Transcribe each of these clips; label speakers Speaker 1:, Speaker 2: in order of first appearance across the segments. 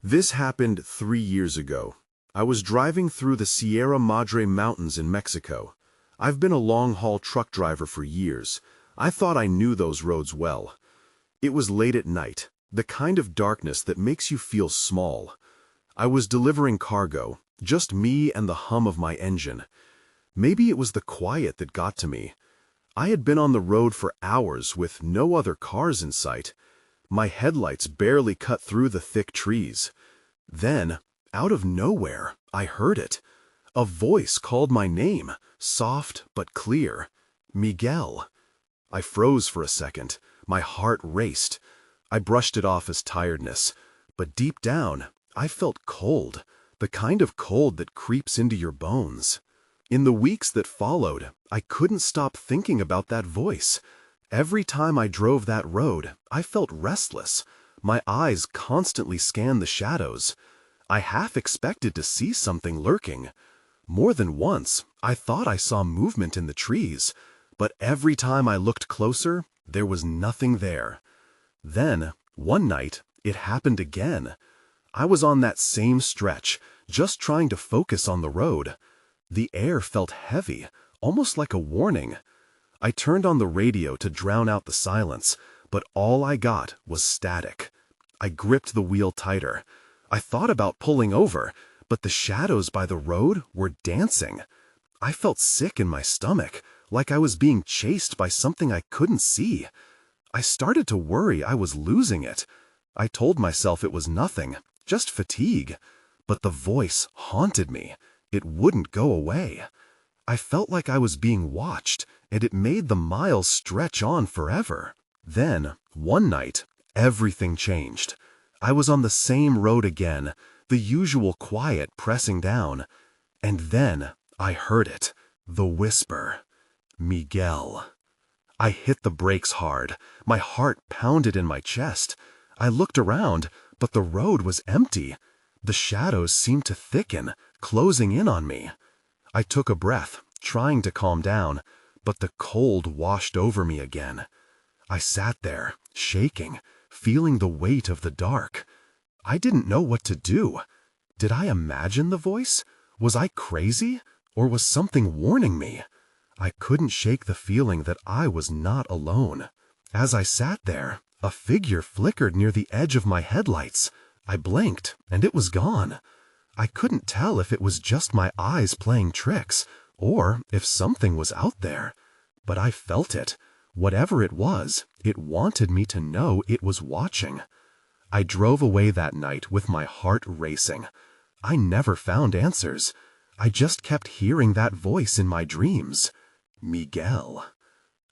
Speaker 1: This happened 3 years ago. I was driving through the Sierra Madre mountains in Mexico. I've been a long-haul truck driver for years. I thought I knew those roads well. It was late at night, the kind of darkness that makes you feel small. I was delivering cargo, just me and the hum of my engine. Maybe it was the quiet that got to me. I had been on the road for hours with no other cars in sight. My headlights barely cut through the thick trees. Then, out of nowhere, I heard it. A voice called my name, soft but clear. Miguel. I froze for a second. My heart raced. I brushed it off as tiredness. But deep down, I felt cold, the kind of cold that creeps into your bones. In the weeks that followed, I couldn't stop thinking about that voice. Every time I drove that road, I felt restless. My eyes constantly scanned the shadows. I half expected to see something lurking. More than once, I thought I saw movement in the trees, but every time I looked closer, there was nothing there. Then, one night, it happened again. I was on that same stretch, just trying to focus on the road. The air felt heavy, almost like a warning. I turned on the radio to drown out the silence, but all I got was static. I gripped the wheel tighter. I thought about pulling over, but the shadows by the road were dancing. I felt sick in my stomach, like I was being chased by something I couldn't see. I started to worry I was losing it. I told myself it was nothing, just fatigue. But the voice haunted me. It wouldn't go away. I felt like I was being watched, and it made the miles stretch on forever. Then, one night, everything changed. I was on the same road again, the usual quiet pressing down. And then I heard it, the whisper. Miguel. I hit the brakes hard. My heart pounded in my chest. I looked around, but the road was empty. The shadows seemed to thicken, closing in on me. I took a breath, trying to calm down, but the cold washed over me again. I sat there, shaking, feeling the weight of the dark. I didn't know what to do. Did I imagine the voice? Was I crazy? Or was something warning me? I couldn't shake the feeling that I was not alone. As I sat there, a figure flickered near the edge of my headlights. I blinked, and it was gone. I couldn't tell if it was just my eyes playing tricks, or if something was out there. But I felt it. Whatever it was, it wanted me to know it was watching. I drove away that night with my heart racing. I never found answers. I just kept hearing that voice in my dreams. Miguel.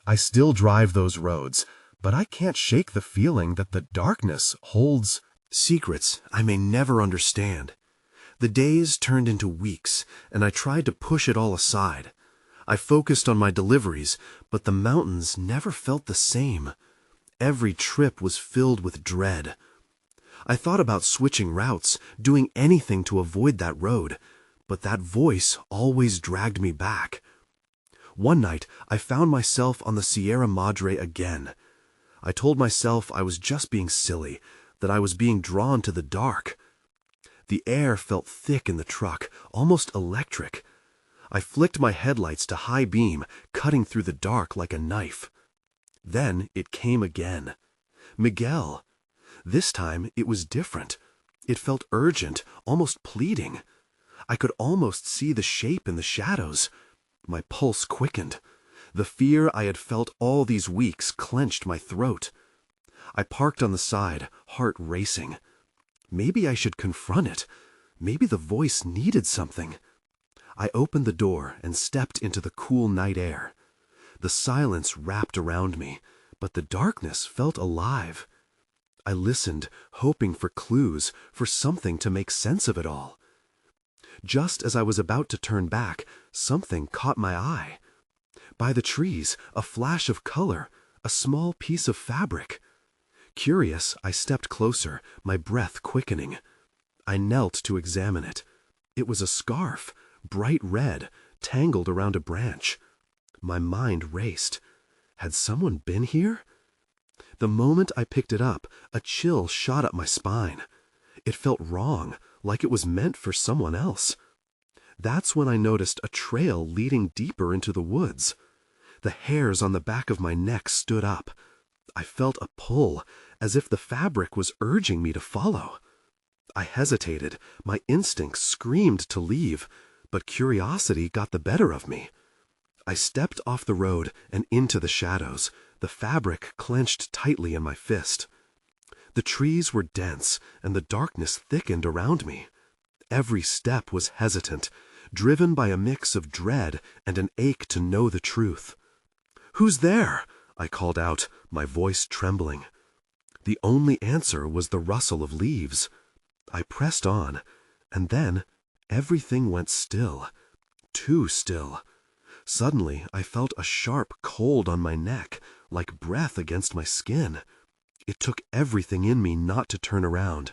Speaker 1: I still drive those roads, but I can't shake the feeling that the darkness holds secrets I may never understand. The days turned into weeks, and I tried to push it all aside. I focused on my deliveries, but the mountains never felt the same. Every trip was filled with dread. I thought about switching routes, doing anything to avoid that road, but that voice always dragged me back. One night, I found myself on the Sierra Madre again. I told myself I was just being silly, that I was being drawn to the dark. The air felt thick in the truck, almost electric. I flicked my headlights to high beam, cutting through the dark like a knife. Then it came again. Miguel. This time it was different. It felt urgent, almost pleading. I could almost see the shape in the shadows. My pulse quickened. The fear I had felt all these weeks clenched my throat. I parked on the side, heart racing. Maybe I should confront it. Maybe the voice needed something. I opened the door and stepped into the cool night air. The silence wrapped around me, but the darkness felt alive. I listened, hoping for clues, for something to make sense of it all. Just as I was about to turn back, something caught my eye. By the trees, a flash of color, a small piece of fabric. Curious, I stepped closer, my breath quickening. I knelt to examine it. It was a scarf, bright red, tangled around a branch. My mind raced. Had someone been here? The moment I picked it up, a chill shot up my spine.
Speaker 2: It felt wrong, like it was meant for someone else. That's when I noticed a trail leading deeper into the woods. The hairs on the back of my neck stood up. I felt a pull, as if the fabric was urging me to follow. I hesitated. My instincts screamed to leave, but curiosity got the better of me. I stepped off the road and into the shadows, the fabric clenched tightly in my fist. The trees were dense, and the darkness thickened around me. Every step was hesitant, driven by a mix of dread and an ache to know the truth. "Who's there?" I called out, my voice trembling. The only answer was the rustle of leaves. I pressed on, and then everything went still. Too still. Suddenly, I felt a sharp cold on my neck, like breath against my skin. It took everything in me not to turn around.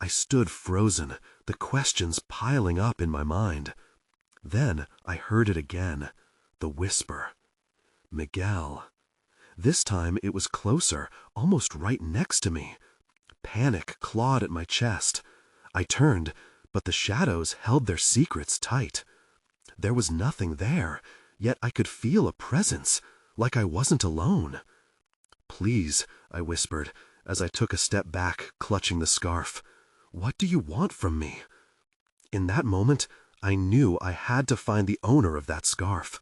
Speaker 2: I stood frozen, the questions piling up in my mind. Then I heard it again, the whisper. Miguel. This time it was closer, almost right next to me. Panic clawed at my chest. I turned, but the shadows held their secrets tight. There was nothing there, yet I could feel a presence, like I wasn't alone. "Please," I whispered, as I took a step back, clutching the scarf. "What do you want from me?" In that moment, I knew I had to find the owner of that scarf.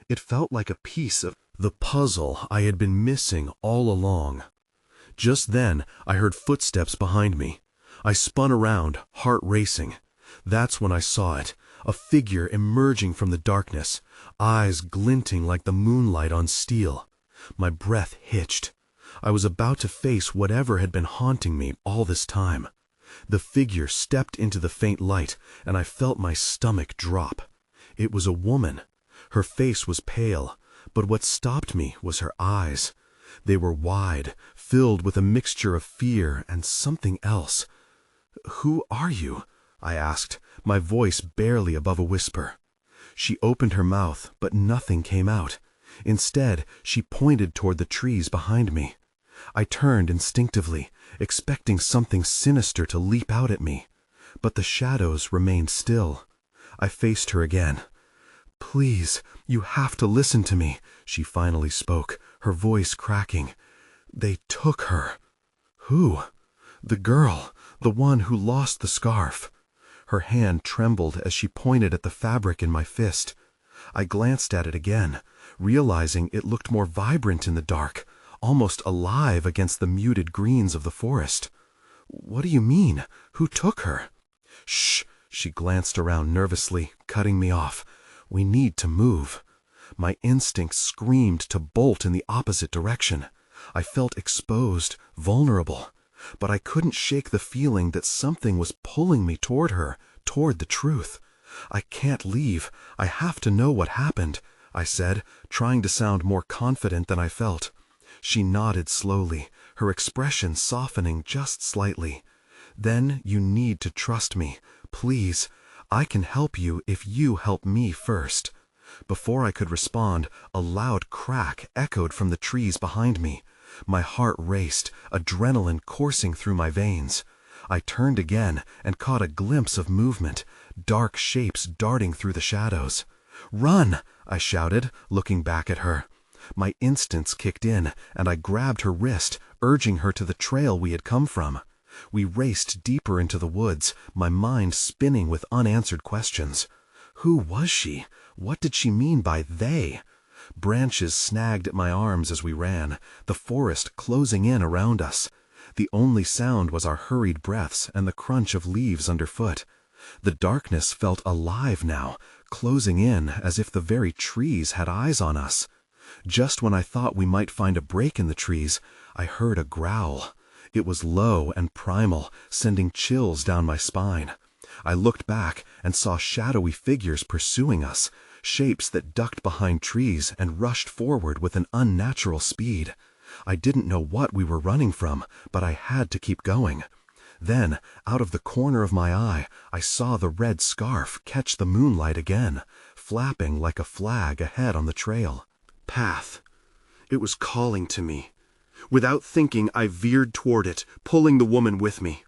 Speaker 2: It felt like a piece of the puzzle I had been missing all along. Just then, I heard footsteps behind me. I spun around, heart racing. That's when I saw it, a figure emerging from the darkness, eyes glinting like the moonlight on steel. My breath hitched. I was about to face whatever had been haunting me all this time. The figure stepped into the faint light, and I felt my stomach drop. It was a woman. Her face was pale, but what stopped me was her eyes. They were wide, filled with a mixture of fear and something else. "Who are you?" I asked, my voice barely above a whisper. She opened her mouth, but nothing came out. Instead, she pointed toward the trees behind me. I turned instinctively, expecting something sinister to leap out at me. But the shadows remained still. I faced her again. "Please, you have to listen to me," she finally spoke, her voice cracking. "They took her." "Who?" "The girl, the one who lost the scarf." Her hand trembled as she pointed at the fabric in my fist. I glanced at it again, realizing it looked more vibrant in the dark, almost alive against the muted greens of the forest. "What do you mean? Who took her?" "Shh!" She glanced around nervously, cutting me off. "We need to move." My instincts screamed to bolt in the opposite direction. I felt exposed, vulnerable, but I couldn't shake the feeling that something was pulling me toward her, toward the truth. "I can't leave. I have to know what happened," I said, trying to sound more confident than I felt. She nodded slowly, her expression softening just slightly. "Then you need to trust me. Please, I can help you if you help me first." Before I could respond, a loud crack echoed from the trees behind me. My heart raced, adrenaline coursing through my veins. I turned again and caught a glimpse of movement, dark shapes darting through the shadows. "Run!" I shouted, looking back at her. My instincts kicked in, and I grabbed her wrist, urging her to the trail we had come from. We raced deeper into the woods, my mind spinning with unanswered questions. Who was she? What did she mean by they? Branches snagged at my arms as we ran, the forest closing in around us. The only sound was our hurried breaths and the crunch of leaves underfoot. The darkness felt alive now, closing in as if the very trees had eyes on us. Just when I thought we might find a break in the trees, I heard a growl. It was low and primal, sending chills down my spine. I looked back and saw shadowy figures pursuing us, shapes that ducked behind trees and rushed forward with an unnatural speed. I didn't know what we were running from, but I had to keep going. Then, out of the corner of my eye, I saw the red scarf catch the moonlight again, flapping like a flag ahead on the trail. Path. It was calling to me. Without thinking, I veered toward it, pulling the woman with me.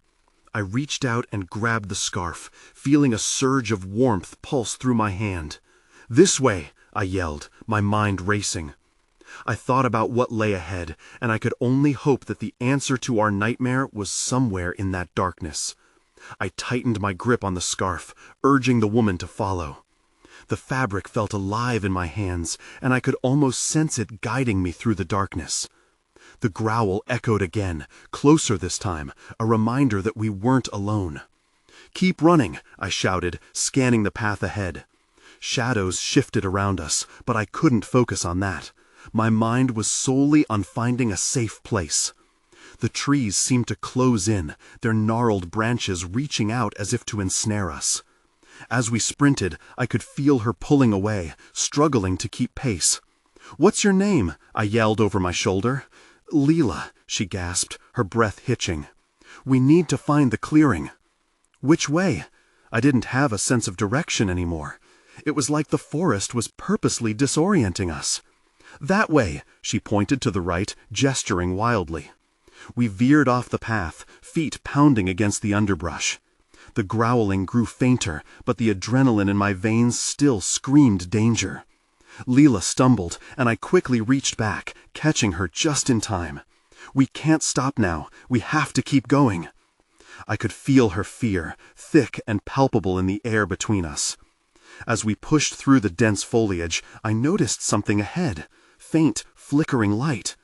Speaker 2: I reached out and grabbed the scarf, feeling a surge of warmth pulse through my hand. "This way!" I yelled, my mind racing. I thought about what lay ahead, and I could only hope that the answer to our nightmare was somewhere in that darkness. I tightened my grip on the scarf, urging the woman to follow. The fabric felt alive in my hands, and I could almost sense it guiding me through the darkness. The growl echoed again, closer this time, a reminder that we weren't alone. "Keep running," I shouted, scanning the path ahead. Shadows shifted around us, but I couldn't focus on that. My mind was solely on finding a safe place. The trees seemed to close in, their gnarled branches reaching out as if to ensnare us. As we sprinted, I could feel her pulling away, struggling to keep pace. "What's your name?" I yelled over my shoulder. "Leela," she gasped, her breath hitching. "We need to find the clearing." "Which way?" I didn't have a sense of direction anymore. It was like the forest was purposely disorienting us. "That way," she pointed to the right, gesturing wildly. We veered off the path, feet pounding against the underbrush. The growling grew fainter, but the adrenaline in my veins still screamed danger. Leela stumbled, and I quickly reached back, catching her just in time. "We can't stop now. We have to keep going." I could feel her fear, thick and palpable in the air between us. As we pushed through the dense foliage, I noticed something ahead, faint, flickering light.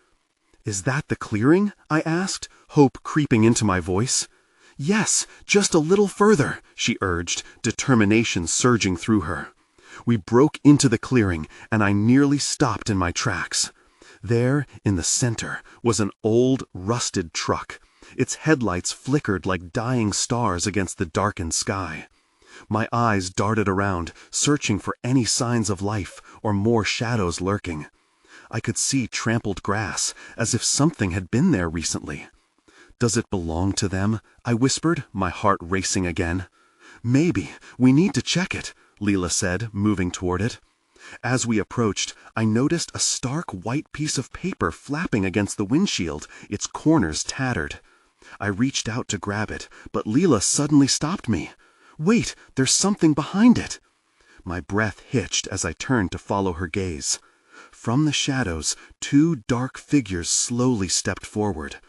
Speaker 2: "Is that the clearing?" I asked, hope creeping into my voice. "Yes, just a little further," she urged, determination surging through her. We broke into the clearing, and I nearly stopped in my tracks. There, in the center, was an old, rusted truck. Its headlights flickered like dying stars against the darkened sky. My eyes darted around, searching for any signs of life or more shadows lurking. I could see trampled grass, as if something had been there recently. "Does it belong to them?" I whispered, my heart racing again. "Maybe. We need to check it," Leela said, moving toward it. As we approached, I noticed a stark white piece of paper flapping against the windshield, its corners tattered. I reached out to grab it, but Leela suddenly stopped me. "Wait, there's something behind it." My breath hitched as I turned to follow her gaze. From the shadows, two dark figures slowly stepped forward.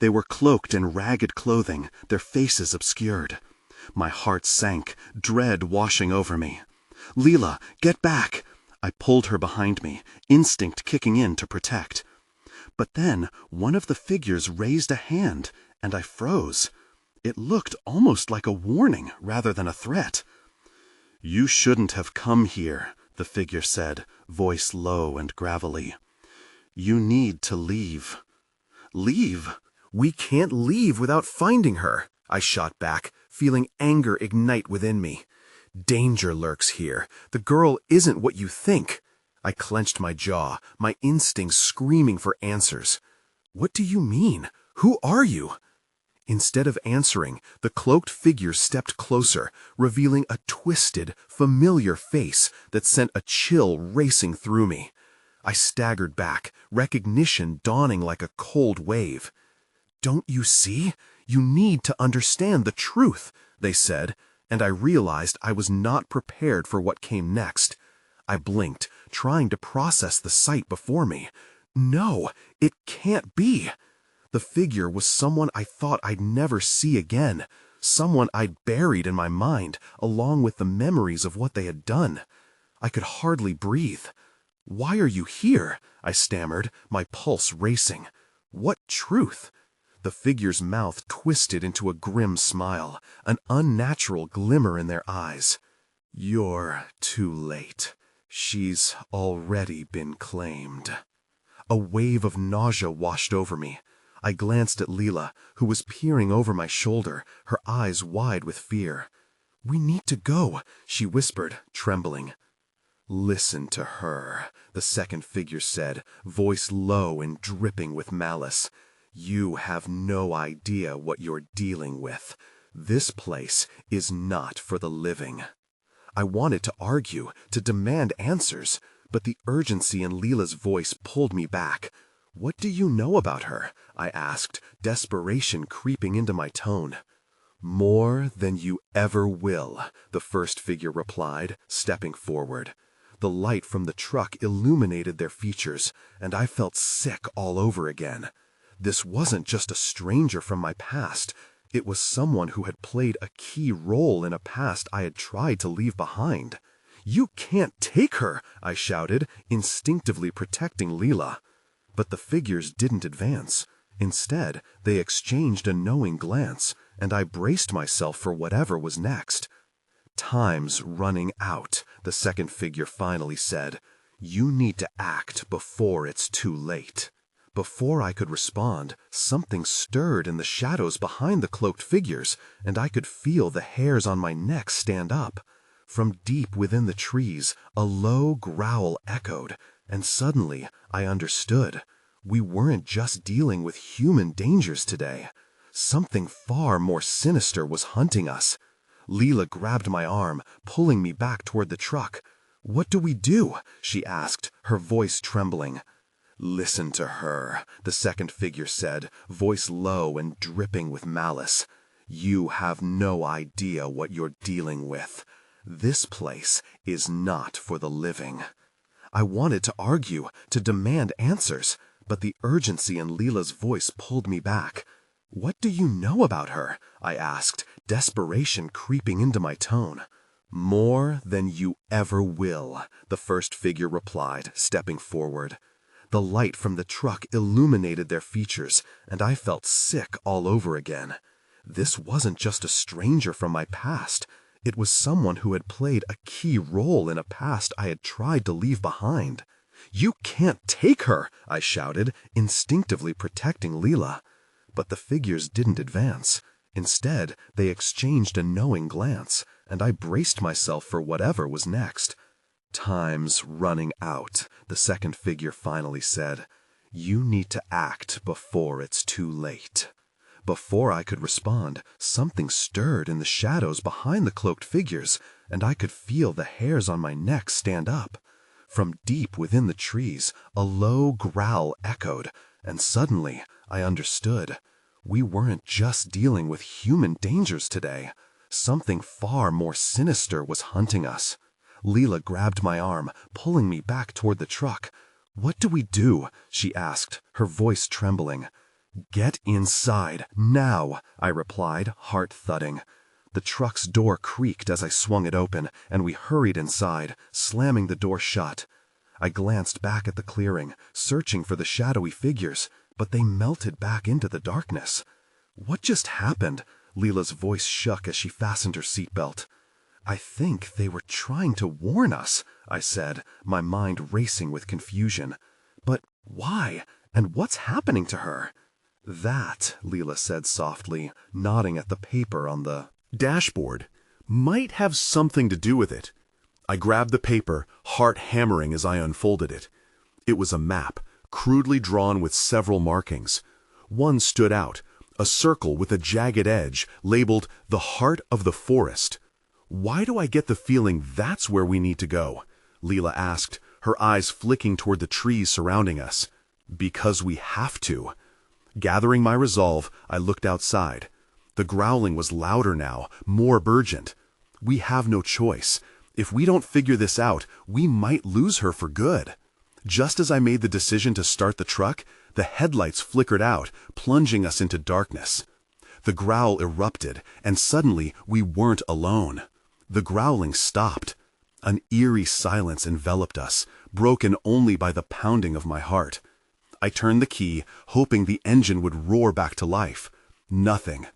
Speaker 2: They were cloaked in ragged clothing, their faces obscured. My heart sank, dread washing over me. "Leela, get back!" I pulled her behind me, instinct kicking in to protect. But then one of the figures raised a hand, and I froze. It looked almost like a warning rather than a threat. "You shouldn't have come here," the figure said, voice low and gravelly. "You need to leave." "Leave?"
Speaker 1: "We can't leave without finding her," I shot back, feeling anger ignite within me. "Danger lurks here. The girl isn't what you think." I clenched my jaw, my instincts screaming for answers. "What do you mean? Who are you?" Instead of answering, the cloaked figure stepped closer, revealing a twisted, familiar face that sent a chill racing through me. I staggered back, recognition dawning like a cold wave. "Don't you see? You need to understand the truth," they said, and I realized I was not prepared for what came next. I blinked, trying to process the sight before me. No, it can't be. The figure was someone I thought I'd never see again, someone I'd buried in my mind, along with the memories of what they had done. I could hardly breathe. "Why are you here?" I stammered, my pulse racing. "What truth?" The figure's mouth twisted into a grim smile, an unnatural glimmer in their eyes. "You're too late. She's already been claimed." A wave of nausea washed over me. I glanced at Leela, who was peering over my shoulder, her eyes wide with fear. "We need to go," she whispered, trembling. "Listen to her," the second figure said, voice low and dripping with malice. "You have no idea what you're dealing with. This place is not for the living." I wanted to argue, to demand answers, but the urgency in Leela's voice pulled me back. "What do you know about her?" I asked, desperation creeping into my tone.
Speaker 2: More than you ever will, the first figure replied, stepping forward. The light from the truck illuminated their features, and I felt sick all over again. This wasn't just a stranger from my past. It was someone who had played a key role in a past I had tried to leave behind. "You can't take her!" I shouted, instinctively protecting Leela. But the figures didn't advance. Instead, they exchanged a knowing glance, and I braced myself for whatever was next. "Time's running out," the second figure finally said. "You need to act before it's too late." Before I could respond, something stirred in the shadows behind the cloaked figures, and I could feel the hairs on my neck stand up. From deep within the trees, a low growl echoed, and suddenly I understood. We weren't just dealing with human dangers today. Something far more sinister was hunting us. Leela grabbed my arm, pulling me back toward the truck. "What do we do?" she asked, her voice trembling. "Listen to her," the second figure said, voice low and dripping with malice. "You have no idea what you're dealing with. This place is not for the living." I wanted to argue, to demand answers, but the urgency in Leela's voice pulled me back. "What do you know about her?" I asked, desperation creeping into my tone. "More than you ever will," the first figure replied, stepping forward. The light from the truck illuminated their features, and I felt sick all over again. This wasn't just a stranger from my past. It was someone who had played a key role in a past I had tried to leave behind. "You can't take her!" I shouted, instinctively protecting Leela. But the figures didn't advance. Instead, they exchanged a knowing glance, and I braced myself for whatever was next. "Time's running out," the second figure finally said. "You need to act before it's too late." Before I could respond, something stirred in the shadows behind the cloaked figures, and I could feel the hairs on my neck stand up. From deep within the trees, a low growl echoed, and suddenly I understood. We weren't just dealing with human dangers today. Something far more sinister was hunting us. Leela grabbed my arm, pulling me back toward the truck. "What do we do?" she asked, her voice trembling. "Get inside, now," I replied, heart thudding. The truck's door creaked as I swung it open, and we hurried inside, slamming the door shut. I glanced back at the clearing, searching for the shadowy figures, but they melted back into the darkness. "What just happened?" Leela's voice shook as she fastened her seatbelt. "I think they were trying to warn us," I said, my mind racing with confusion. "But why? And what's happening to her?" "That," Leela said softly, nodding at the paper on the
Speaker 1: dashboard, might have something to do with it. I grabbed the paper, heart hammering as I unfolded it. It was a map, crudely drawn with several markings. One stood out, a circle with a jagged edge, labeled the heart of the forest. "Why do I get the feeling that's where we need to go?" Leela asked, her eyes flicking toward the trees surrounding us. "Because we have to." Gathering my resolve, I looked outside. The growling was louder now, more urgent. "We have no choice. If we don't figure this out, we might lose her for good." Just as I made the decision to start the truck, the headlights flickered out, plunging us into darkness. The growl erupted, and suddenly we weren't alone. The growling stopped. An eerie silence enveloped us, broken only by the pounding of my heart. I turned the key, hoping the engine would roar back to life. Nothing.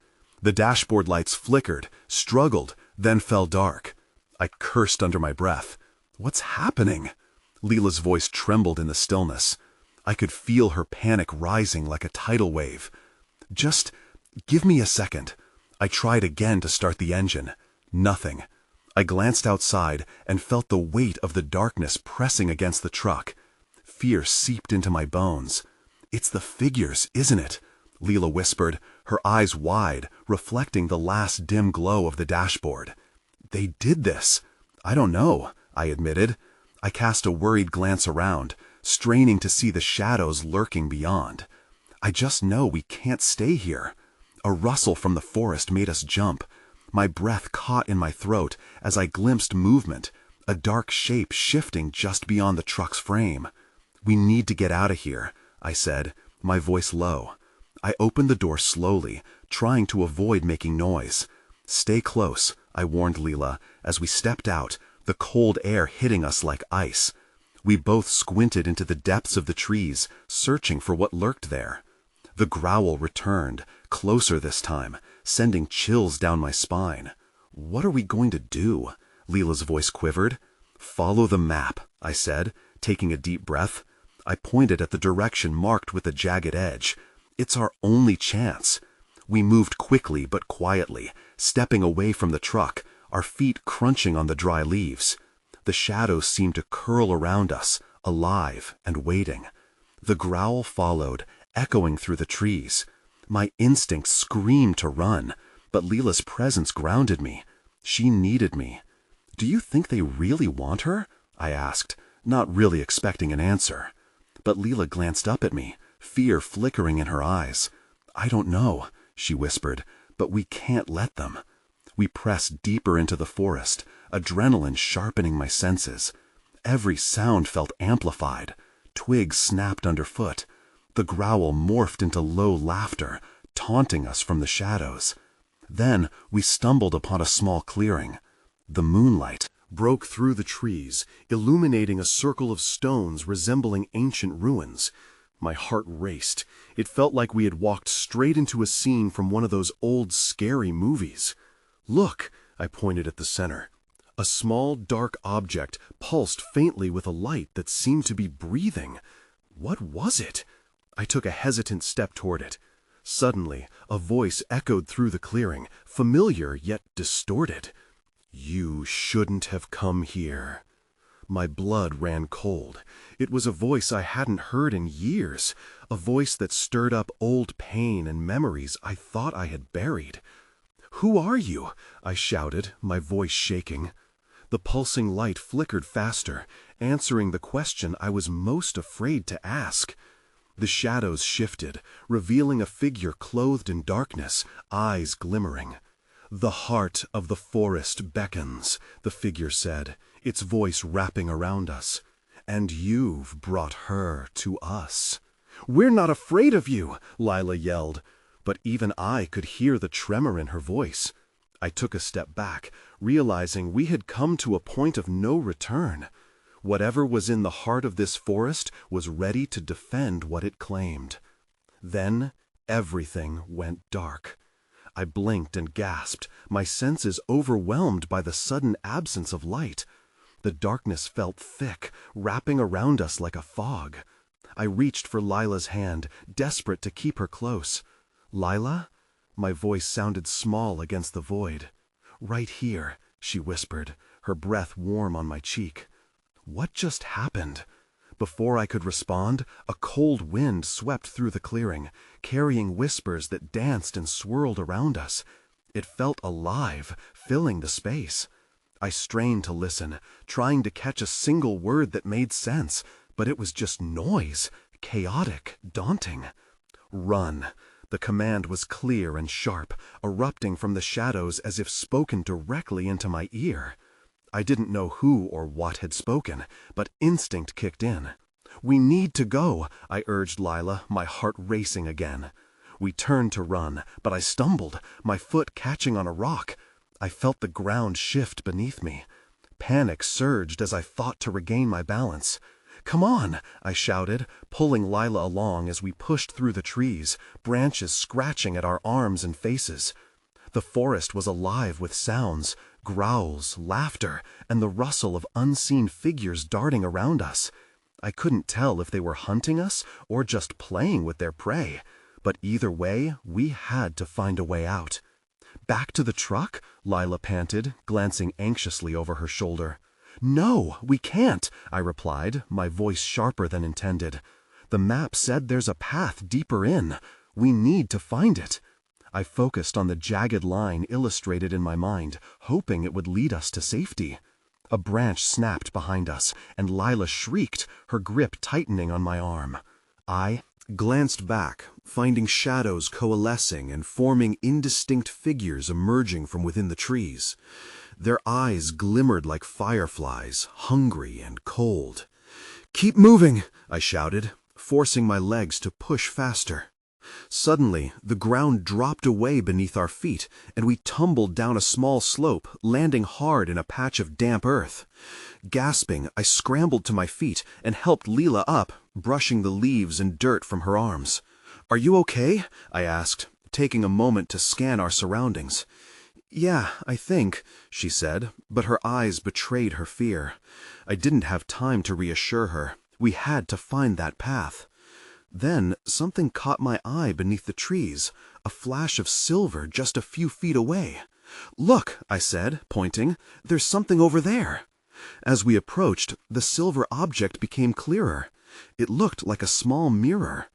Speaker 1: The dashboard lights flickered, struggled, then fell dark. I cursed under my breath. "What's happening?" Leela's voice trembled in the stillness. I could feel her panic rising like a tidal wave. "Just give me a second." I tried again to start the engine. Nothing. I glanced outside and felt the weight of the darkness pressing against the truck. Fear seeped into my bones. "It's the figures, isn't it?" Leela whispered, her eyes wide, reflecting the last dim glow of the dashboard. "They did this." "I don't know," I admitted. I cast a worried glance around, straining to see the shadows lurking beyond. "I just know we can't stay here." A rustle from the forest made us jump. My breath caught in my throat as I glimpsed movement, a dark shape shifting just beyond the truck's frame. "We need to get out of here," I said, my voice low. I opened the door slowly, trying to avoid making noise. "Stay close," I warned Leela as we stepped out, the cold air hitting us like ice. We both squinted into the depths of the trees, searching for what lurked there. The growl returned, closer this time, sending chills down my spine. "What are we going to do?" Leela's voice quivered. "Follow the map," I said, taking a deep breath. I pointed at the direction marked with a jagged edge. "It's our only chance." We moved quickly but quietly, stepping away from the truck, our feet crunching on the dry leaves. The shadows seemed to curl around us, alive and waiting. The growl followed, echoing through the trees. My instincts screamed to run, but Leela's presence grounded me. She needed me. "Do you think they really want her?" I asked, not really expecting an answer. But Leela glanced up at me, fear flickering in her eyes. "I don't know," she whispered, "but we can't let them." We pressed deeper into the forest, adrenaline sharpening my senses. Every sound felt amplified. Twigs snapped underfoot. The growl morphed into low laughter, taunting us from the shadows. Then we stumbled upon a small clearing. The moonlight broke through the trees, illuminating a circle of stones resembling ancient ruins. My heart raced. It felt like we had walked straight into a scene from one of those old scary movies. "Look," I pointed at the center. A small, dark object pulsed faintly with a light that seemed to be breathing. What was it? I took a hesitant step toward it. Suddenly, a voice echoed through the clearing, familiar yet distorted. "You shouldn't have come here." My blood ran cold. It was a voice I hadn't heard in years, a voice that stirred up old pain and memories I thought I had buried. "Who are you?" I shouted, my voice shaking. The pulsing light flickered faster, answering the question I was most afraid to ask. The shadows shifted, revealing a figure clothed in darkness, eyes glimmering. "The heart of the forest beckons," the figure said, its voice wrapping around us. "And you've brought her to us." "We're not afraid of you," Lila yelled. But even I could hear the tremor in her voice. I took a step back, realizing we had come to a point of no return. Whatever was in the heart of this forest was ready to defend what it claimed. Then everything went dark. I blinked and gasped, my senses overwhelmed by the sudden absence of light. The darkness felt thick, wrapping around us like a fog. I reached for Lila's hand, desperate to keep her close. "Lila?" My voice sounded small against the void. "Right here," she whispered, her breath warm on my cheek. What just happened? Before I could respond, a cold wind swept through the clearing, carrying whispers that danced and swirled around us. It felt alive, filling the space. I strained to listen, trying to catch a single word that made sense, but it was just noise, chaotic, daunting. "Run." The command was clear and sharp, erupting from the shadows as if spoken directly into my ear. I didn't know who or what had spoken, but instinct kicked in. "We need to go," I urged Lila, my heart racing again. We turned to run, but I stumbled, my foot catching on a rock. I felt the ground shift beneath me. Panic surged as I fought to regain my balance. "Come on," I shouted, pulling Lila along as we pushed through the trees, branches scratching at our arms and faces. The forest was alive with sounds, growls, laughter, and the rustle of unseen figures darting around us. I couldn't tell if they were hunting us or just playing with their prey, but either way, we had to find a way out. "Back to the truck?" Lila panted, glancing anxiously over her shoulder. "No, we can't," I replied, my voice sharper than intended. "The map said there's a path deeper in. We need to find it." I focused on the jagged line illustrated in my mind, hoping it would lead us to safety. A branch snapped behind us, and Lila shrieked, her grip tightening on my arm. I glanced back, finding shadows coalescing and forming indistinct figures emerging from within the trees. Their eyes glimmered like fireflies, hungry and cold. "Keep moving!" I shouted, forcing my legs to push faster. Suddenly, the ground dropped away beneath our feet, and we tumbled down a small slope, landing hard in a patch of damp earth. Gasping, I scrambled to my feet and helped Leela up, brushing the leaves and dirt from her arms. "Are you okay?" I asked, taking a moment to scan our surroundings. "Yeah, I think," she said, but her eyes betrayed her fear. I didn't have time to reassure her. We had to find that path. Then something caught my eye beneath the trees, a flash of silver just a few feet away. "Look," I said, pointing, "there's something over there." As we approached, the silver object became clearer. It looked like a small mirror.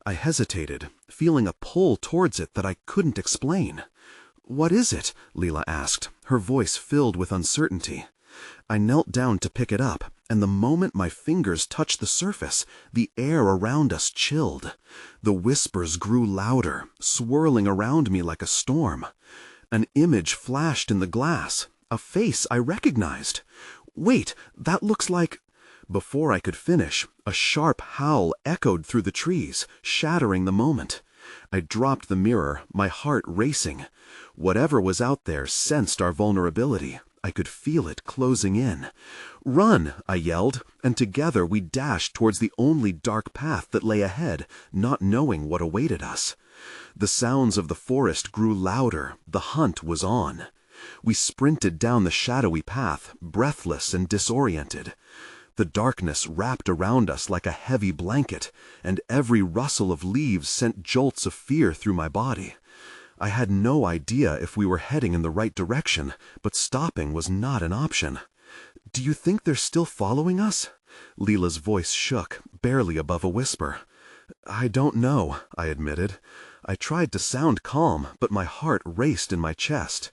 Speaker 1: I hesitated, feeling a pull towards it that I couldn't explain. "What is it?" Leela asked, her voice filled with uncertainty. I knelt down to pick it up, and the moment my fingers touched the surface, the air around us chilled. The whispers grew louder, swirling around me like a storm. An image flashed in the glass, a face I recognized. "Wait, that looks like—" Before I could finish, a sharp howl echoed through the trees, shattering the moment. I dropped the mirror, my heart racing. Whatever was out there sensed our vulnerability. I could feel it closing in. "Run!" I yelled, and together we dashed towards the only dark path that lay ahead, not knowing what awaited us. The sounds of the forest grew louder. The hunt was on. We sprinted down the shadowy path, breathless and disoriented. The darkness wrapped around us like a heavy blanket, and every rustle of leaves sent jolts of fear through my body. I had no idea if we were heading in the right direction, but stopping was not an option. "Do you think they're still following us?" Leela's voice shook, barely above a whisper. "I don't know," I admitted. I tried to sound calm, but my heart raced in my chest.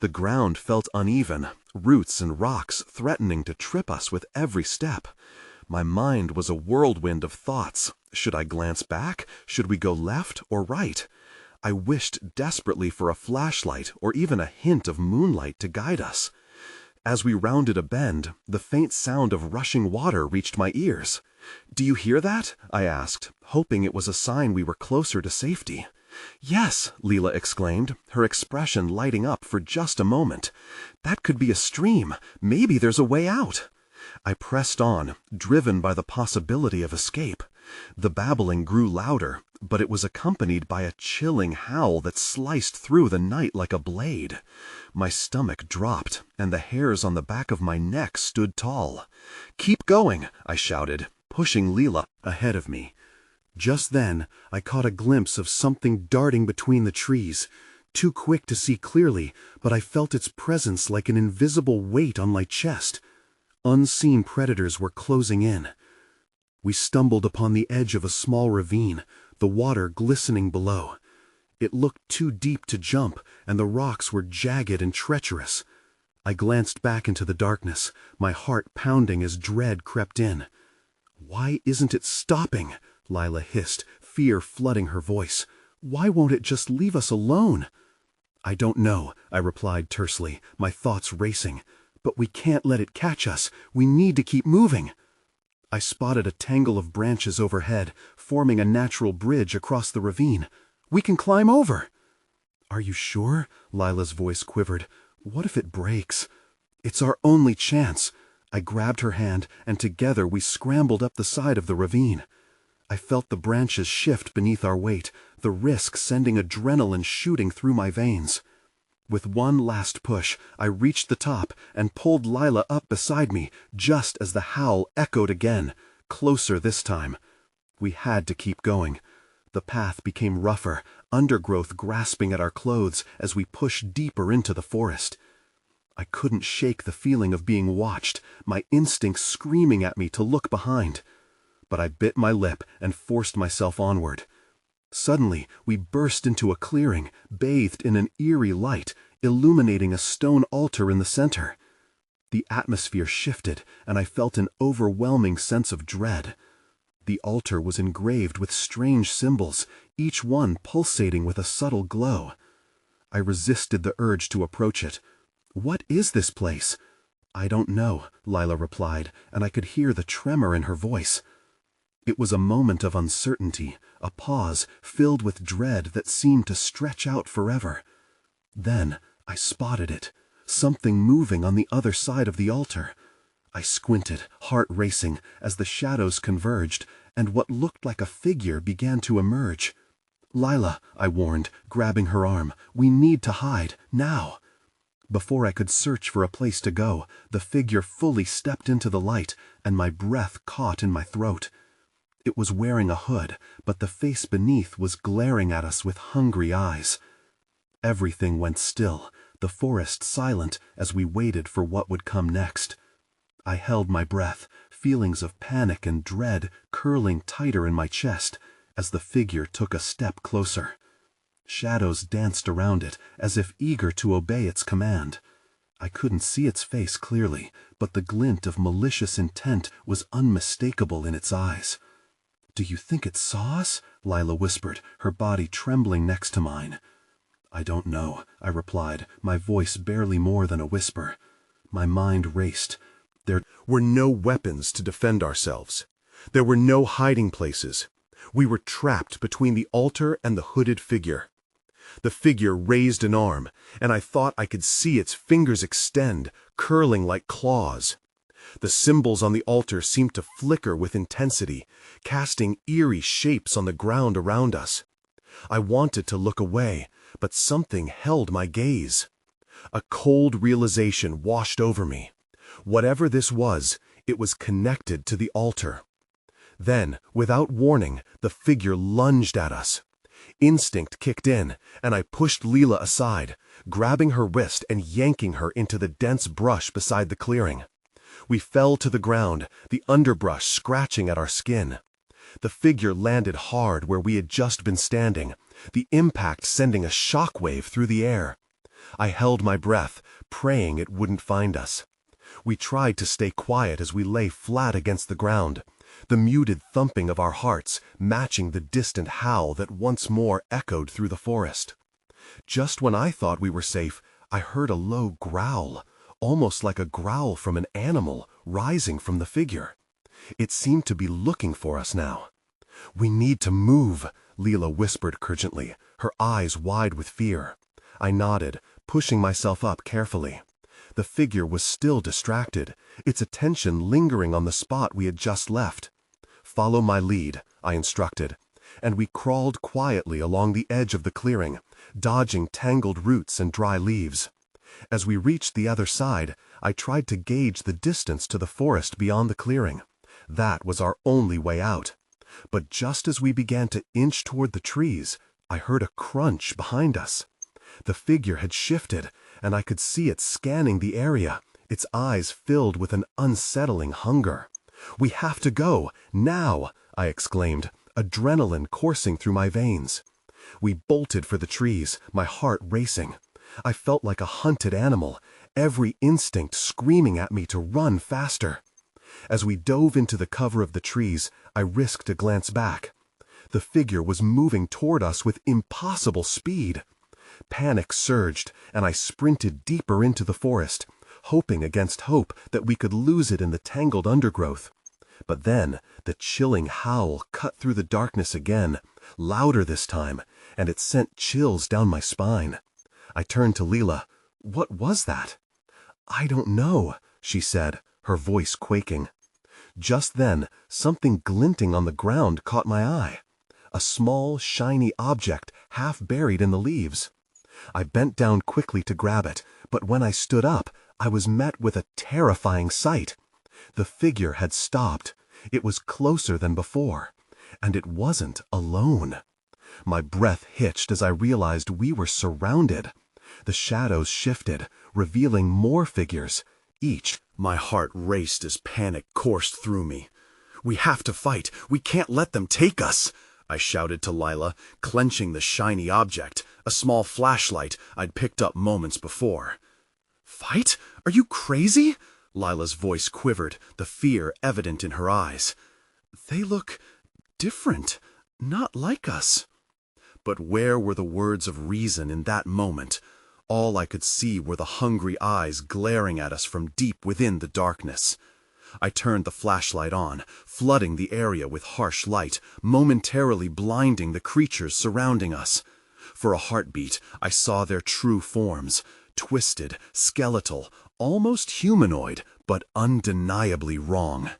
Speaker 1: The ground felt uneven, roots and rocks threatening to trip us with every step. My mind was a whirlwind of thoughts. Should I glance back? Should we go left or right? I wished desperately for a flashlight or even a hint of moonlight to guide us. As we rounded a bend, the faint sound of rushing water reached my ears. "Do you hear that?" I asked, hoping it was a sign we were closer to safety. "Yes," Leela exclaimed, her expression lighting up for just a moment. "That could be a stream. Maybe there's a way out." I pressed on, driven by the possibility of escape. The babbling grew louder, but it was accompanied by a chilling howl that sliced through the night like a blade. My stomach dropped, and the hairs on the back of my neck stood tall. "Keep going," I shouted, pushing Leela ahead of me. Just then, I caught a glimpse of something darting between the trees. Too quick to see clearly, but I felt its presence like an invisible weight on my chest. Unseen predators were closing in. We stumbled upon the edge of a small ravine, the water glistening below. It looked too deep to jump, and the rocks were jagged and treacherous. I glanced back into the darkness, my heart pounding as dread crept in. "Why isn't it stopping?" Lila hissed, fear flooding her voice. "Why won't it just leave us alone?" "I don't know," I replied tersely, my thoughts racing. "But we can't let it catch us. We need to keep moving." I spotted a tangle of branches overhead, forming a natural bridge across the ravine. "We can climb over." "Are you sure?" Lila's voice quivered. "What if it breaks?" "It's our only chance." I grabbed her hand, and together we scrambled up the side of the ravine. I felt the branches shift beneath our weight, the risk sending adrenaline shooting through my veins. With one last push, I reached the top and pulled Lila up beside me, just as the howl echoed again, closer this time. We had to keep going. The path became rougher, undergrowth grasping at our clothes as we pushed deeper into the forest. I couldn't shake the feeling of being watched, my instincts screaming at me to look behind. But I bit my lip and forced myself onward. Suddenly, we burst into a clearing, bathed in an eerie light, illuminating a stone altar in the center. The atmosphere shifted, and I felt an overwhelming sense of dread.
Speaker 2: The altar was engraved with strange symbols, each one pulsating with a subtle glow. I resisted the urge to approach it. "What is this place?" "I don't know," Lila replied, and I could hear the tremor in her voice. It was a moment of uncertainty, a pause filled with dread that seemed to stretch out forever. Then I spotted it, something moving on the other side of the altar. I squinted, heart racing, as the shadows converged, and what looked like a figure began to emerge. "Lila," I warned, grabbing her arm, "we need to hide, now." Before I could search for a place to go, the figure fully stepped into the light, and my breath caught in my throat. It was wearing a hood, but the face beneath was glaring at us with hungry eyes. Everything went still, the forest silent as we waited for what would come next. I held my breath, feelings of panic and dread curling tighter in my chest as the figure took a step closer. Shadows danced around it, as if eager to obey its command. I couldn't see its face clearly, but the glint of malicious intent was unmistakable in its eyes. "Do you think it saw us?" Lila whispered, her body trembling next to mine. "I don't know," I replied, my voice barely more than a whisper. My mind raced.
Speaker 1: There were no weapons to defend ourselves. There were no hiding places. We were trapped between the altar and the hooded figure. The figure raised an arm, and I thought I could see its fingers extend, curling like claws. The symbols on the altar seemed to flicker with intensity, casting eerie shapes on the ground around us. I wanted to look away, but something held my gaze. A cold realization washed over me. Whatever this was, it was connected to the altar. Then, without warning, the figure lunged at us. Instinct kicked in, and I pushed Lila aside, grabbing her wrist and yanking her into the dense brush beside the clearing. We fell to the ground, the underbrush scratching at our skin. The figure landed hard where we had just been standing, the impact sending a shockwave through the air. I held my breath, praying it wouldn't find us. We tried to stay quiet as we lay flat against the ground, the muted thumping of our hearts matching the distant howl that once more echoed through the forest. Just when I thought we were safe, I heard a low growl, almost like a growl from an animal rising from the figure. It seemed to be looking for us now. "We need to move," Lila whispered curgently, her eyes wide with fear. I nodded, pushing myself up carefully. The figure was still distracted, its attention lingering on the spot we had just left. "Follow my lead," I instructed, and we crawled quietly along the edge of the clearing, dodging tangled roots and dry leaves. As we reached the other side, I tried to gauge the distance to the forest beyond the clearing. That was our only way out. But just as we began to inch toward the trees, I heard a crunch behind us. The figure had shifted, and I could see it scanning the area, its eyes filled with an unsettling hunger. "We have to go, now!" I exclaimed, adrenaline coursing through my veins. We bolted for the trees, my heart racing. I felt like a hunted animal, every instinct screaming at me to run faster. As we dove into the cover of the trees, I risked a glance back. The figure was moving toward us with impossible speed. Panic surged, and I sprinted deeper into the forest, hoping against hope that we could lose it in the tangled undergrowth. But then the chilling howl cut through the darkness again, louder this time, and it sent chills down my spine. I turned to Lila. "What was that?" "I don't know," she said, her voice quaking. Just then, something glinting on the ground caught my eye. A small, shiny object half buried in the leaves. I bent down quickly to grab it, but when I stood up, I was met with a terrifying sight. The figure had stopped. It was closer than before, and it wasn't alone. My breath hitched as I realized we were surrounded. The shadows shifted, revealing more figures, each. My heart raced as panic coursed through me. "We have to fight. We can't let them take us," I shouted to Lila, clenching the shiny object, a small flashlight I'd picked up moments before. "Fight? Are you crazy?" Lila's voice quivered, the fear evident in her eyes. "They look different, not like us. But where were the words of reason in that moment? All I could see were the hungry eyes glaring at us from deep within the darkness. I turned the flashlight on, flooding the area with harsh light, momentarily blinding the creatures surrounding us. For a heartbeat, I saw their true forms, twisted, skeletal, almost humanoid, but undeniably wrong.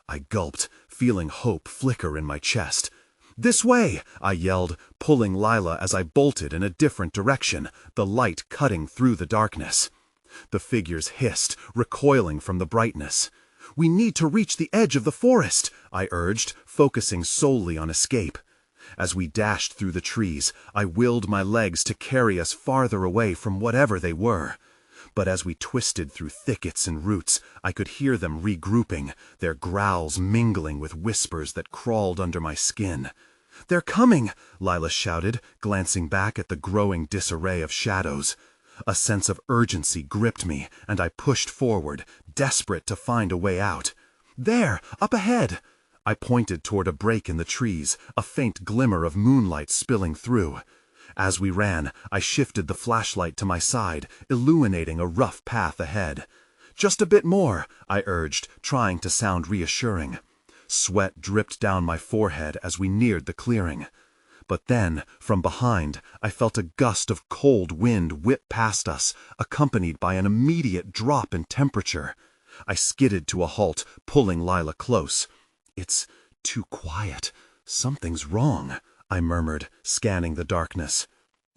Speaker 1: I gulped, feeling hope flicker in my chest. "This way!" I yelled, pulling Lila as I bolted in a different direction, the light cutting through the darkness. The figures hissed, recoiling from the brightness. "We need to reach the edge of the forest," I urged, focusing solely on escape. As we dashed through the trees, I willed my legs to carry us farther away from whatever they were. But as we twisted through thickets and roots, I could hear them regrouping, their growls mingling with whispers that crawled under my skin. "They're coming!" Lila shouted, glancing back at the growing disarray of shadows. A sense of urgency gripped me, and I pushed forward, desperate to find a way out. "There, up ahead!" I pointed toward a break in the trees, a faint glimmer of moonlight spilling through. As we ran, I shifted the flashlight to my side, illuminating a rough path ahead. "Just a bit more," I urged, trying to sound reassuring. Sweat dripped down my forehead as we neared the clearing. But then, from behind, I felt a gust of cold wind whip past us, accompanied by an immediate drop in temperature. I skidded to a halt, pulling Lila close. "It's too quiet. Something's wrong," I murmured, scanning the darkness.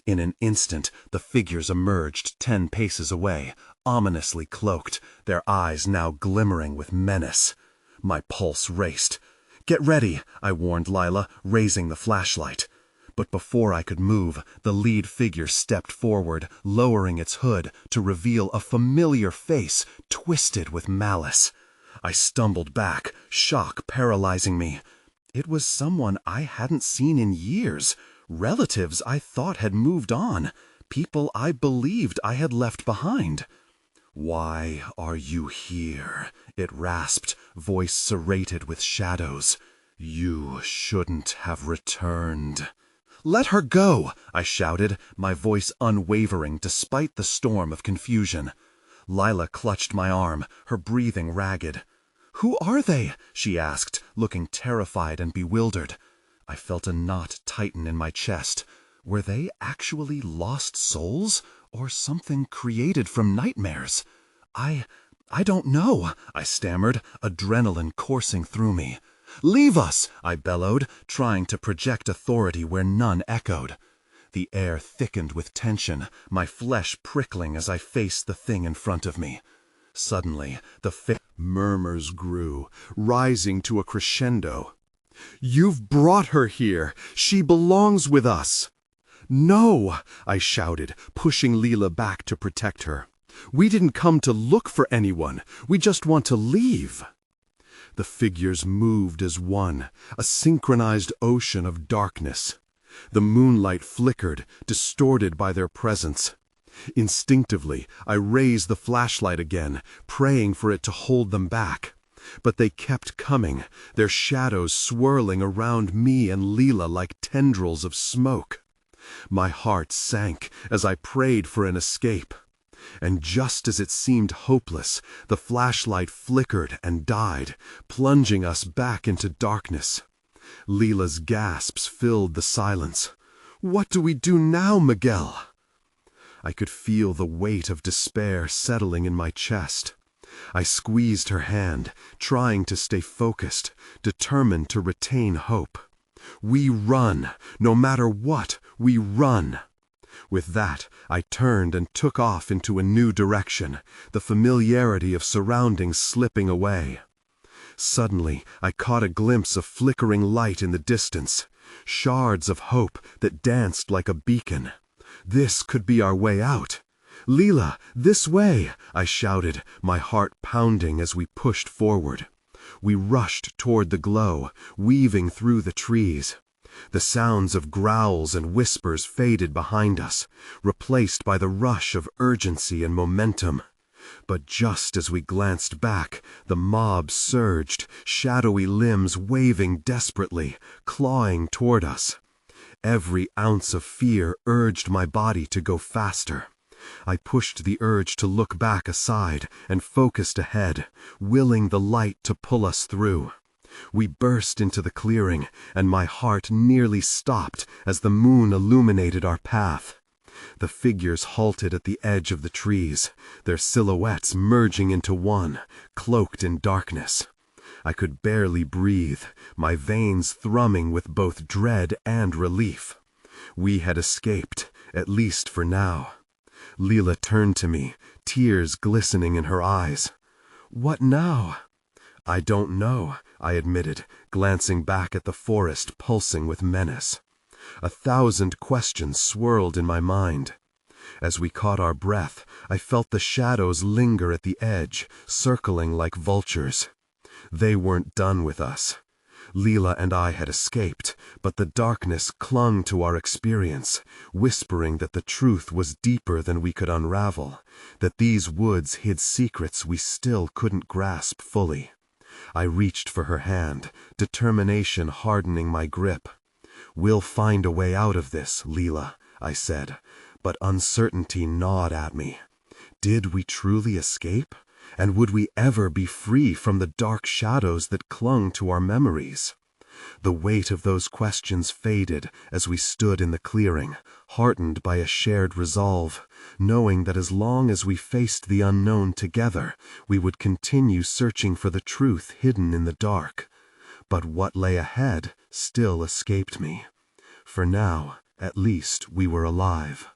Speaker 1: In an instant, the figures emerged 10 paces away, ominously cloaked, their eyes now glimmering with menace. My pulse raced. "Get ready," I warned Lila, raising the flashlight. But before I could move, the lead figure stepped forward, lowering its hood to reveal a familiar face twisted with malice. I stumbled back, shock paralyzing me. It was someone I hadn't seen in years, relatives I thought had moved on, people I believed I had left behind. "Why are you here?" it rasped, voice serrated with shadows. "You shouldn't have returned." "Let her go!" I shouted, my voice unwavering despite the storm of confusion. Lila clutched my arm, her breathing ragged. "Who are they?" she asked, looking terrified and bewildered. I felt a knot tighten in my chest. Were they actually lost souls, or something created from nightmares? I don't know," I stammered, adrenaline coursing through me. "Leave us!" I bellowed, trying to project authority where none echoed. The air thickened with tension, my flesh prickling as I faced the thing in front of me. Suddenly, the murmurs grew, rising to a crescendo. "You've brought her here! She belongs with us!" "No!" I shouted, pushing Leela back to protect her. "We didn't come to look for anyone. We just want to leave." The figures moved as one, a synchronized ocean of darkness. The moonlight flickered, distorted by their presence. Instinctively, I raised the flashlight again, praying for it to hold them back. But they kept coming, their shadows swirling around me and Leela like tendrils of smoke. My heart sank as I prayed for an escape. And just as it seemed hopeless, the flashlight flickered and died, plunging us back into darkness. Leela's gasps filled the silence. "What do we do now, Miguel?" I could feel the weight of despair settling in my chest. I squeezed her hand, trying to stay focused, determined to retain hope. "We run. No matter what, we run." With that, I turned and took off into a new direction, the familiarity of surroundings slipping away. Suddenly, I caught a glimpse of flickering light in the distance, shards of hope that danced like a beacon. This could be our way out. "Leela, this way!" I shouted, my heart pounding as we pushed forward. We rushed toward the glow, weaving through the trees. The sounds of growls and whispers faded behind us, replaced by the rush of urgency and momentum.
Speaker 2: But just as we glanced back, the mob surged, shadowy limbs waving desperately, clawing toward us. Every ounce of fear urged my body to go faster. I pushed the urge to look back aside and focused ahead, willing the light to pull us through. We burst into the clearing, and my heart nearly stopped as the moon illuminated our path. The figures halted at the edge of the trees, their silhouettes merging into one, cloaked in darkness. I could barely breathe, my veins thrumming with both dread and relief. We had escaped, at least for now. Leela turned to me, tears glistening in her eyes. "What now?" "I don't know," I admitted, glancing back at the forest pulsing with menace. 1,000 questions swirled in my mind. As we caught our breath, I felt the shadows linger at the edge, circling like vultures. They weren't done with us. Leela and I had escaped, but the darkness clung to our experience, whispering that the truth was deeper than we could unravel, that these woods hid secrets we still couldn't grasp fully. I reached for her hand, determination hardening my grip. "We'll find a way out of this, Leela," I said, but uncertainty gnawed at me. Did we truly escape? And would we ever be free from the dark shadows that clung to our memories? The weight of those questions faded as we stood in the clearing, heartened by a shared resolve, knowing that as long as we faced the unknown together, we would continue searching for the truth hidden in the dark. But what lay ahead still escaped me. For now, at least, we were alive.